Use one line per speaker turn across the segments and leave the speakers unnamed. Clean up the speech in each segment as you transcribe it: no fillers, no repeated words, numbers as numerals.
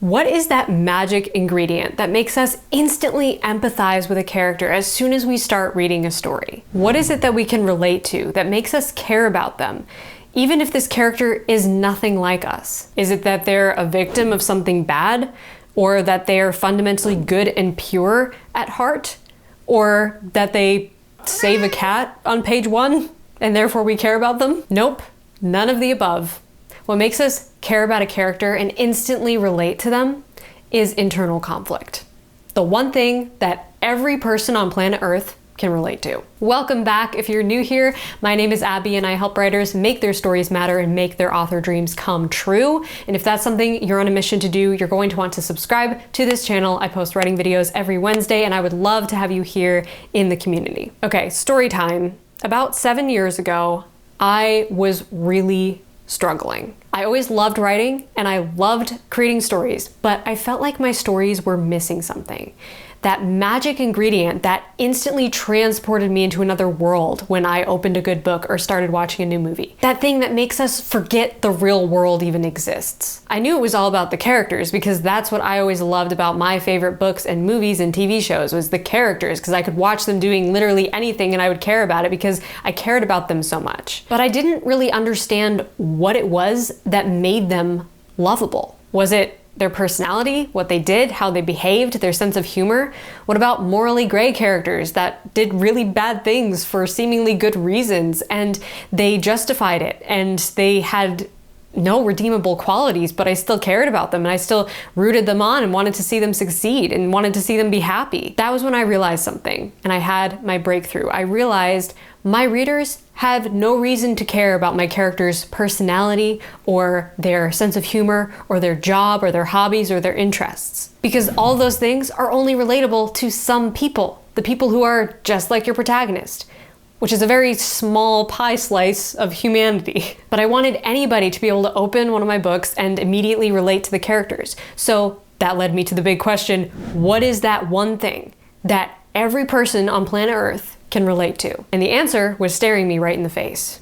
What is that magic ingredient that makes us instantly empathize with a character as soon as we start reading a story? What is it that we can relate to that makes us care about them, even if this character is nothing like us? Is it that they're a victim of something bad? Or that they are fundamentally good and pure at heart? Or that they save a cat on page 1 and therefore we care about them? Nope, none of the above. What makes us care about a character and instantly relate to them is internal conflict. The one thing that every person on planet Earth can relate to. Welcome back. If you're new here, my name is Abby and I help writers make their stories matter and make their author dreams come true. And if that's something you're on a mission to do, you're going to want to subscribe to this channel. I post writing videos every Wednesday and I would love to have you here in the community. Okay, story time. About 7 years ago, I was really struggling. I always loved writing and I loved creating stories, but I felt like my stories were missing something. That magic ingredient that instantly transported me into another world when I opened a good book or started watching a new movie. That thing that makes us forget the real world even exists. I knew it was all about the characters because that's what I always loved about my favorite books and movies and TV shows was the characters, because I could watch them doing literally anything and I would care about it because I cared about them so much. But I didn't really understand what it was that made them lovable. Was it their personality, what they did, how they behaved, their sense of humor? What about morally gray characters that did really bad things for seemingly good reasons and they justified it and they had no redeemable qualities, but I still cared about them and I still rooted them on and wanted to see them succeed and wanted to see them be happy? That was when I realized something and I had my breakthrough. I realized my readers have no reason to care about my character's personality or their sense of humor or their job or their hobbies or their interests. Because all those things are only relatable to some people, the people who are just like your protagonist, which is a very small pie slice of humanity. But I wanted anybody to be able to open one of my books and immediately relate to the characters. So that led me to the big question, what is that one thing that every person on planet Earth can relate to? And the answer was staring me right in the face.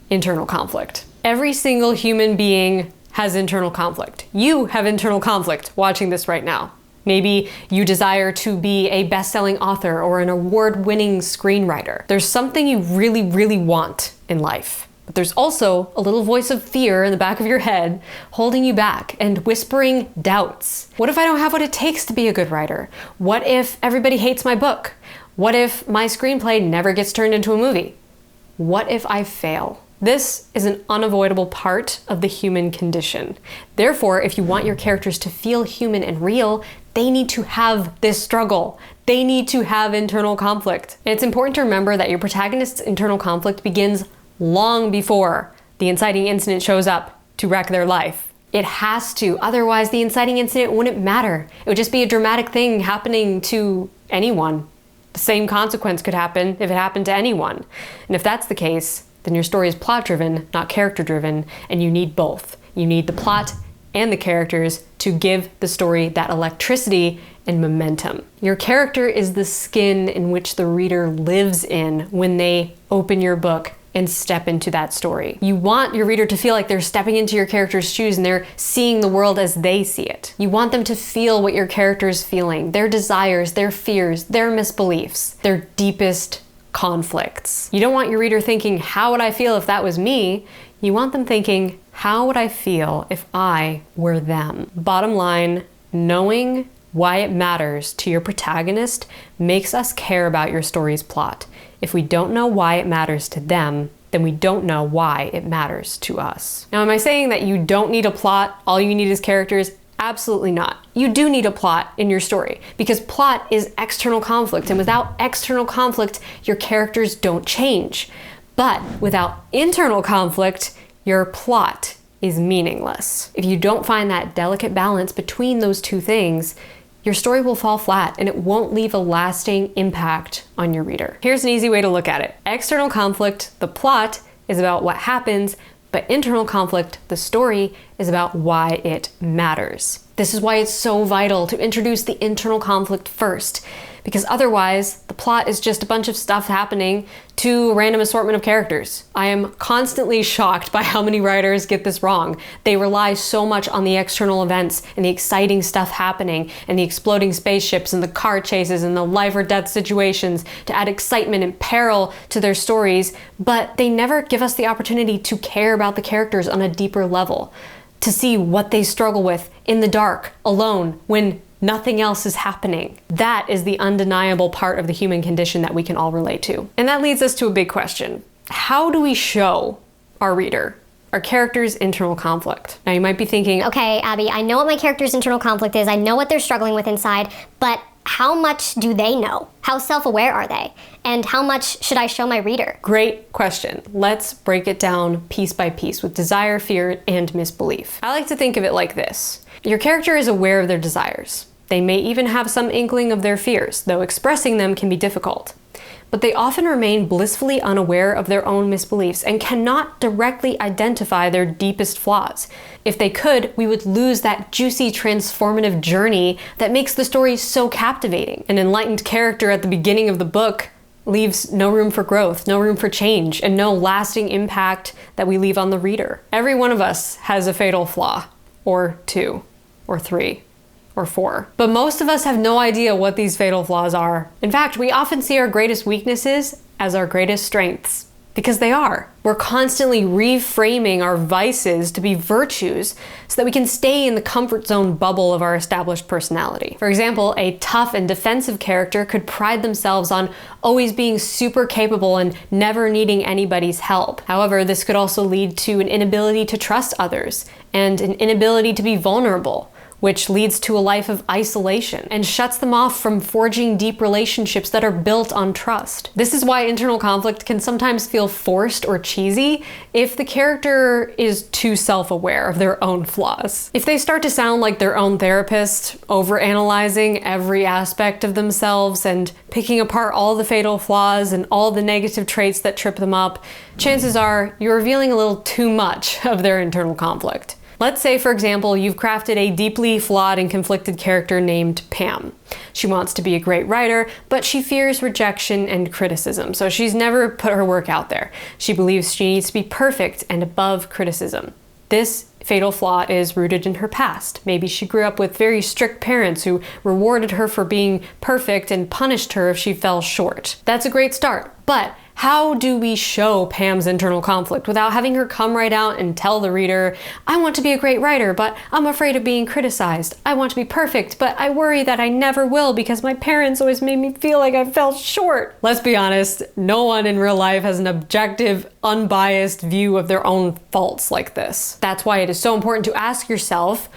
Internal conflict. Every single human being has internal conflict. You have internal conflict watching this right now. Maybe you desire to be a best-selling author or an award-winning screenwriter. There's something you really, really want in life. But there's also a little voice of fear in the back of your head holding you back and whispering doubts. What if I don't have what it takes to be a good writer? What if everybody hates my book? What if my screenplay never gets turned into a movie? What if I fail? This is an unavoidable part of the human condition. Therefore, if you want your characters to feel human and real, they need to have this struggle. They need to have internal conflict. And it's important to remember that your protagonist's internal conflict begins long before the inciting incident shows up to wreck their life. It has to, otherwise the inciting incident wouldn't matter. It would just be a dramatic thing happening to anyone. The same consequence could happen if it happened to anyone. And if that's the case, then your story is plot-driven, not character-driven, and you need both. You need the plot and the characters to give the story that electricity and momentum. Your character is the skin in which the reader lives in when they open your book and step into that story. You want your reader to feel like they're stepping into your character's shoes and they're seeing the world as they see it. You want them to feel what your character's feeling, their desires, their fears, their misbeliefs, their deepest conflicts. You don't want your reader thinking, how would I feel if that was me? You want them thinking, how would I feel if I were them? Bottom line, knowing why it matters to your protagonist makes us care about your story's plot. If we don't know why it matters to them, then we don't know why it matters to us. Now, am I saying that you don't need a plot? All you need is characters? Absolutely not. You do need a plot in your story because plot is external conflict, and without external conflict, your characters don't change. But without internal conflict, your plot is meaningless. If you don't find that delicate balance between those two things, your story will fall flat and it won't leave a lasting impact on your reader. Here's an easy way to look at it. External conflict, the plot, is about what happens, but internal conflict, the story, is about why it matters. This is why it's so vital to introduce the internal conflict first. because otherwise the plot is just a bunch of stuff happening to a random assortment of characters. I am constantly shocked by how many writers get this wrong. They rely so much on the external events and the exciting stuff happening and the exploding spaceships and the car chases and the life or death situations to add excitement and peril to their stories, but they never give us the opportunity to care about the characters on a deeper level, to see what they struggle with in the dark, alone, when nothing else is happening. That is the undeniable part of the human condition that we can all relate to. And that leads us to a big question. How do we show our reader our character's internal conflict? Now you might be thinking,
okay, Abby, I know what my character's internal conflict is, I know what they're struggling with inside, but how much do they know? How self-aware are they? And how much should I show my reader?
Great question. Let's break it down piece by piece with desire, fear, and misbelief. I like to think of it like this. Your character is aware of their desires. They may even have some inkling of their fears, though expressing them can be difficult. But they often remain blissfully unaware of their own misbeliefs and cannot directly identify their deepest flaws. If they could, we would lose that juicy, transformative journey that makes the story so captivating. An enlightened character at the beginning of the book leaves no room for growth, no room for change, and no lasting impact that we leave on the reader. Every one of us has a fatal flaw, or 2, or 3. Or 4. But most of us have no idea what these fatal flaws are. In fact, we often see our greatest weaknesses as our greatest strengths, because they are. We're constantly reframing our vices to be virtues so that we can stay in the comfort zone bubble of our established personality. For example, a tough and defensive character could pride themselves on always being super capable and never needing anybody's help. However, this could also lead to an inability to trust others and an inability to be vulnerable, which leads to a life of isolation and shuts them off from forging deep relationships that are built on trust. This is why internal conflict can sometimes feel forced or cheesy if the character is too self-aware of their own flaws. If they start to sound like their own therapist, overanalyzing every aspect of themselves and picking apart all the fatal flaws and all the negative traits that trip them up, chances are you're revealing a little too much of their internal conflict. Let's say, for example, you've crafted a deeply flawed and conflicted character named Pam. She wants to be a great writer, but she fears rejection and criticism, so she's never put her work out there. She believes she needs to be perfect and above criticism. This fatal flaw is rooted in her past. Maybe she grew up with very strict parents who rewarded her for being perfect and punished her if she fell short. That's a great start, but how do we show Pam's internal conflict without having her come right out and tell the reader, I want to be a great writer, but I'm afraid of being criticized. I want to be perfect, but I worry that I never will because my parents always made me feel like I fell short. Let's be honest, no one in real life has an objective, unbiased view of their own faults like this. That's why it is so important to ask yourself,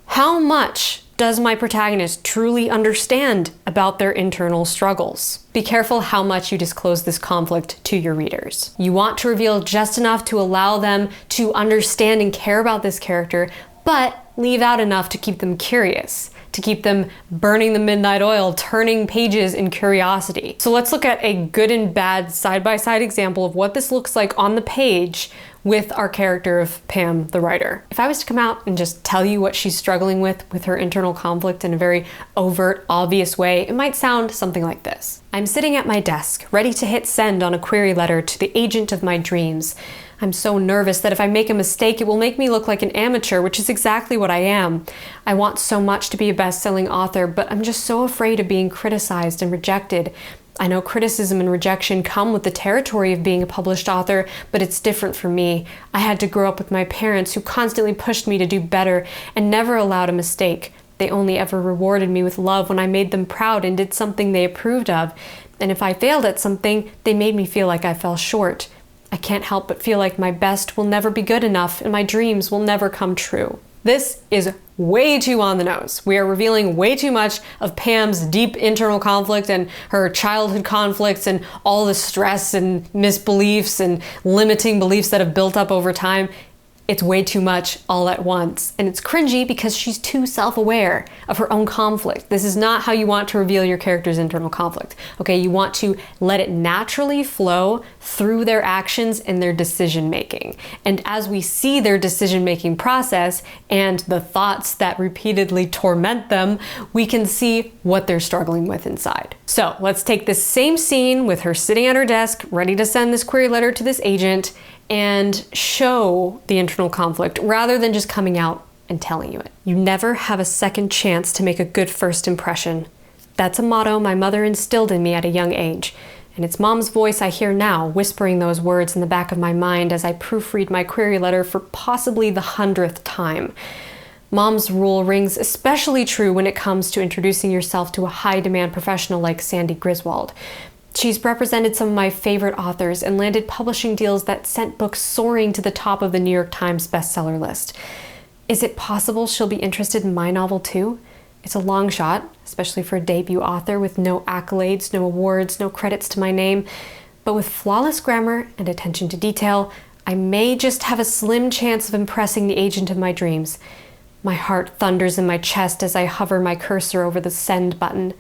how much does my protagonist truly understand about their internal struggles? Be careful how much you disclose this conflict to your readers. You want to reveal just enough to allow them to understand and care about this character, but leave out enough to keep them curious, to keep them burning the midnight oil, turning pages in curiosity. So let's look at a good and bad side-by-side example of what this looks like on the page with our character of Pam, the writer. If I was to come out and just tell you what she's struggling with her internal conflict in a very overt, obvious way, it might sound something like this. I'm sitting at my desk, ready to hit send on a query letter to the agent of my dreams. I'm so nervous that if I make a mistake, it will make me look like an amateur, which is exactly what I am. I want so much to be a best-selling author, but I'm just so afraid of being criticized and rejected. I know criticism and rejection come with the territory of being a published author, but it's different for me. I had to grow up with my parents who constantly pushed me to do better and never allowed a mistake. They only ever rewarded me with love when I made them proud and did something they approved of. And if I failed at something, they made me feel like I fell short. I can't help but feel like my best will never be good enough and my dreams will never come true. This is way too on the nose. We are revealing way too much of Pam's deep internal conflict and her childhood conflicts and all the stress and misbeliefs and limiting beliefs that have built up over time. It's way too much all at once. And it's cringy because she's too self-aware of her own conflict. This is not how you want to reveal your character's internal conflict. Okay, you want to let it naturally flow through their actions and their decision-making. And as we see their decision-making process and the thoughts that repeatedly torment them, we can see what they're struggling with inside. So let's take this same scene with her sitting at her desk, ready to send this query letter to this agent, and show the internal conflict rather than just coming out and telling you it. You never have a second chance to make a good first impression. That's a motto my mother instilled in me at a young age, and it's Mom's voice I hear now whispering those words in the back of my mind as I proofread my query letter for possibly the 100th time. Mom's rule rings especially true when it comes to introducing yourself to a high-demand professional like Sandy Griswold. She's represented some of my favorite authors and landed publishing deals that sent books soaring to the top of the New York Times bestseller list. Is it possible she'll be interested in my novel too? It's a long shot, especially for a debut author with no accolades, no awards, no credits to my name. But with flawless grammar and attention to detail, I may just have a slim chance of impressing the agent of my dreams. My heart thunders in my chest as I hover my cursor over the send button.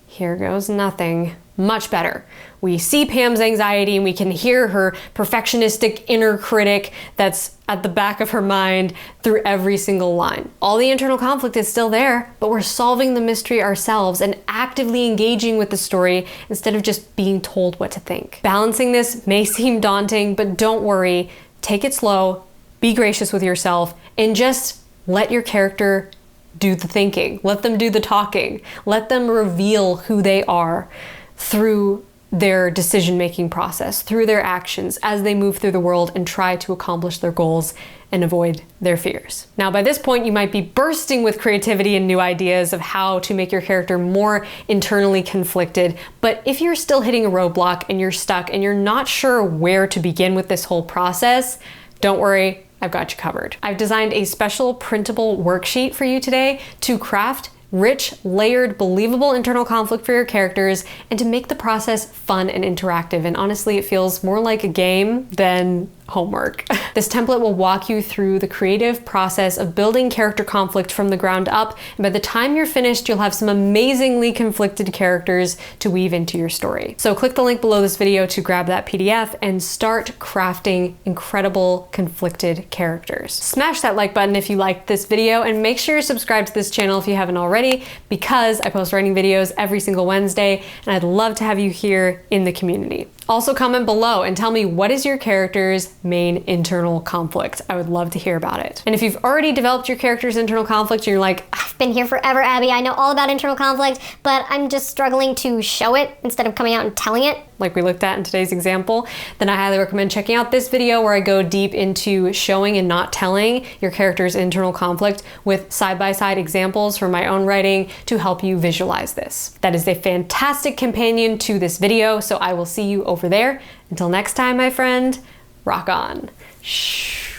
Here goes nothing. Much better. We see Pam's anxiety and we can hear her perfectionistic inner critic that's at the back of her mind through every single line. All the internal conflict is still there, but we're solving the mystery ourselves and actively engaging with the story instead of just being told what to think. Balancing this may seem daunting, but don't worry. Take it slow, be gracious with yourself, and just let your character do the thinking. Let them do the talking. Let them reveal who they are through their decision-making process, through their actions as they move through the world and try to accomplish their goals and avoid their fears. Now, by this point, you might be bursting with creativity and new ideas of how to make your character more internally conflicted. But if you're still hitting a roadblock and you're stuck and you're not sure where to begin with this whole process, don't worry, I've got you covered. I've designed a special printable worksheet for you today to craft rich, layered, believable internal conflict for your characters and to make the process fun and interactive. And honestly, it feels more like a game than homework. This template will walk you through the creative process of building character conflict from the ground up, and by the time you're finished, you'll have some amazingly conflicted characters to weave into your story. So click the link below this video to grab that PDF and start crafting incredible conflicted characters. Smash that like button if you liked this video, and make sure you're subscribed to this channel if you haven't already, because I post writing videos every single Wednesday, and I'd love to have you here in the community. Also comment below and tell me, what is your character's main internal conflict? I would love to hear about it. And if you've already developed your character's internal conflict and you're like,
I've been here forever, Abby, I know all about internal conflict, but I'm just struggling to show it instead of coming out and telling it,
like we looked at in today's example, then I highly recommend checking out this video where I go deep into showing and not telling your character's internal conflict with side-by-side examples from my own writing to help you visualize this. That is a fantastic companion to this video, so I will see you over there. Until next time, my friend, rock on. Shh.